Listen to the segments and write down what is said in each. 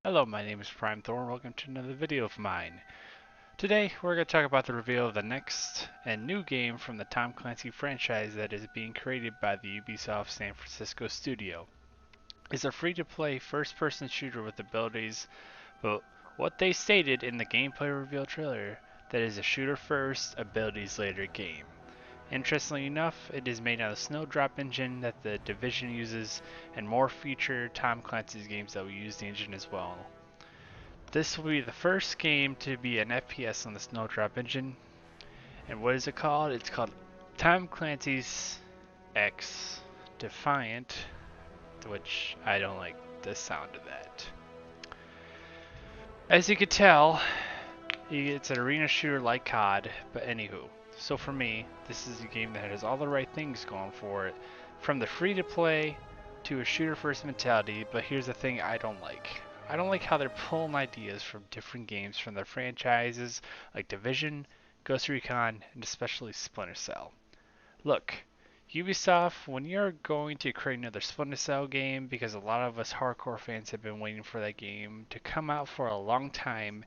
Hello, my name is Prime Thorn. Welcome to another video of mine. Today, we're going to talk about the reveal of the next and new game from the Tom Clancy franchise that is being created by the Ubisoft San Francisco studio. It's a free-to-play first-person shooter with abilities, but what they stated in the gameplay reveal trailer, that is a shooter-first, abilities-later game. Interestingly enough, it is made on the Snowdrop engine that the Division uses, and more future Tom Clancy's games that will use the engine as well. This will be the first game to be an FPS on the Snowdrop engine. And what is it called? It's called Tom Clancy's X Defiant, which I don't like the sound of that. As you can tell, it's an arena shooter like COD, but anywho. So for me, this is a game that has all the right things going for it, from the free to play to a shooter first mentality, but here's the thing I don't like. I don't like how they're pulling ideas from different games from their franchises like Division, Ghost Recon, and especially Splinter Cell. Look, Ubisoft, when you're going to create another Splinter Cell game, because a lot of us hardcore fans have been waiting for that game to come out for a long time,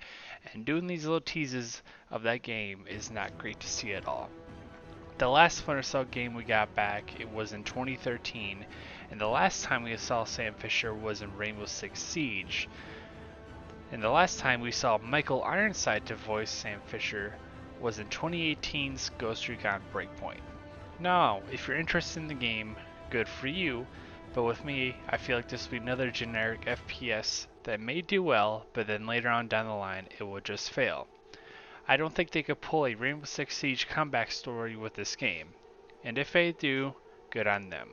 and doing these little teases of that game is not great to see at all. The last Splinter Cell game we got back, it was in 2013, and the last time we saw Sam Fisher was in Rainbow Six Siege. And the last time we saw Michael Ironside to voice Sam Fisher was in 2018's Ghost Recon Breakpoint. Now, if you're interested in the game, good for you, but with me, I feel like this will be another generic FPS that may do well, but then later on down the line, it will just fail. I don't think they could pull a Rainbow Six Siege comeback story with this game, and if they do, good on them.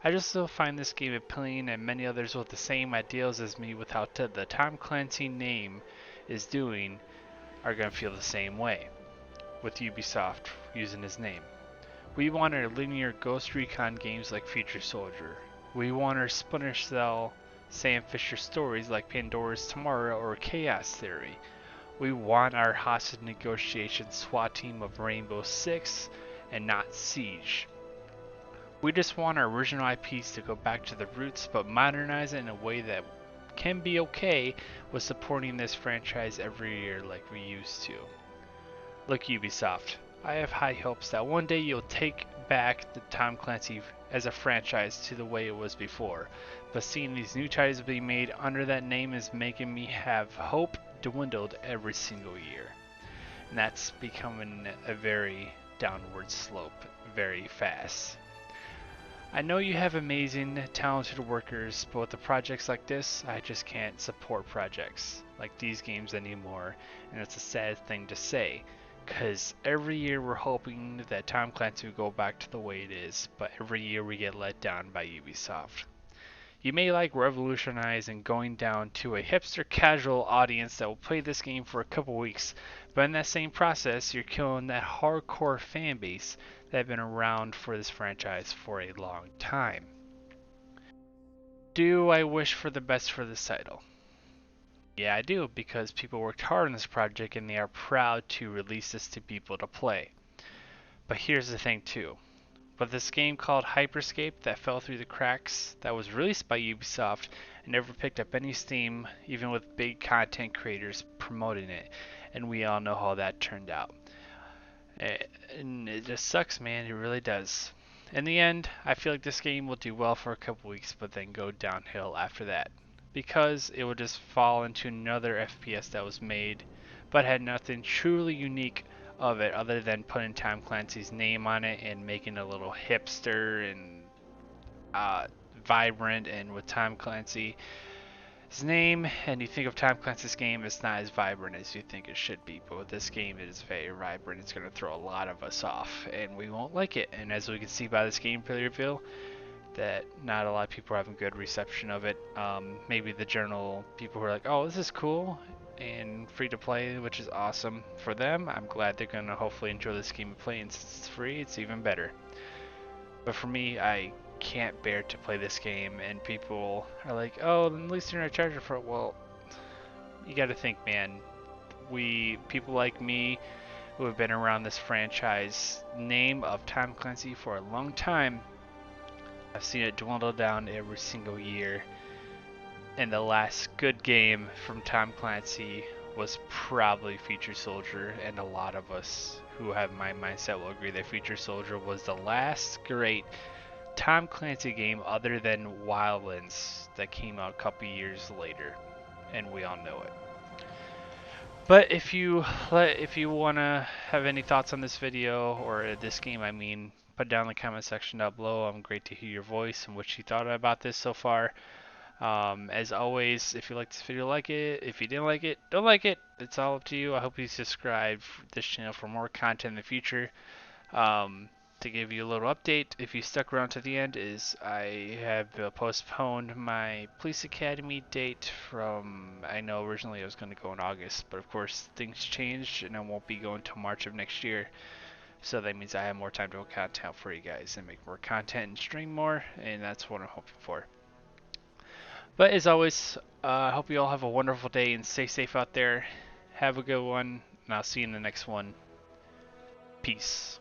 I just still find this game appealing, and many others with the same ideals as me with how the Tom Clancy name is doing are going to feel the same way with Ubisoft using his name. We want our linear Ghost Recon games like Future Soldier. We want our Splinter Cell, Sam Fisher stories like Pandora's Tomorrow or Chaos Theory. We want our hostage negotiation SWAT team of Rainbow Six and not Siege. We just want our original IPs to go back to the roots but modernize it in a way that can be okay with supporting this franchise every year like we used to. Look, Ubisoft, I have high hopes that one day you'll take back the Tom Clancy as a franchise to the way it was before, but seeing these new titles being made under that name is making me have hope dwindled every single year. And that's becoming a very downward slope very fast. I know you have amazing, talented workers, but with the projects like this, I just can't support projects like these games anymore, and it's a sad thing to say. Because every year we're hoping that Tom Clancy will go back to the way it is, but every year we get let down by Ubisoft. You may like revolutionizing going down to a hipster casual audience that will play this game for a couple weeks, but in that same process, you're killing that hardcore fan base that have been around for this franchise for a long time. Do I wish for the best for this title? Yeah, I do, because people worked hard on this project and they are proud to release this to people to play. But here's the thing too. But this game called Hyperscape that fell through the cracks, that was released by Ubisoft and never picked up any steam, even with big content creators promoting it, and we all know how that turned out. And it just sucks, man, it really does. In the end, I feel like this game will do well for a couple weeks, but then go downhill after that, because it will just fall into another FPS that was made, but had nothing truly unique of it other than putting Tom Clancy's name on it and making it a little hipster and vibrant, and with Tom Clancy's name and you think of Tom Clancy's game, it's not as vibrant as you think it should be, but with this game it is very vibrant. It's going to throw a lot of us off and we won't like it, and as we can see by this gameplay reveal, that not a lot of people are having good reception of it. Maybe the general people who are like, oh, this is cool and free to play, which is awesome for them. I'm glad they're going to hopefully enjoy this game and play, and since it's free, it's even better. But for me, I can't bear to play this game, and people are like, oh, at least you're not charging for it. Well, you got to think, man. People like me, who have been around this franchise name of Tom Clancy for a long time, I've seen it dwindle down every single year. And the last good game from Tom Clancy was probably Future Soldier, and a lot of us who have my mindset will agree that Future Soldier was the last great Tom Clancy game other than Wildlands that came out a couple years later, and we all know it. But if you wanna have any thoughts on this video or this game, I mean, put down in the comment section down below. I'm great to hear your voice and what you thought about this so far. As always, if you like this video, like it. If you didn't like it, don't like it. It's all up to you. I hope you subscribe to this channel for more content in the future. To give you a little update, if you stuck around to the end, is I have postponed my police academy date from, I know originally I was going to go in August, but of course things changed and I won't be going till March of next year. So that means I have more time to put content for you guys and make more content and stream more, and that's what I'm hoping for. But as always, I hope you all have a wonderful day and stay safe out there. Have a good one, and I'll see you in the next one. Peace.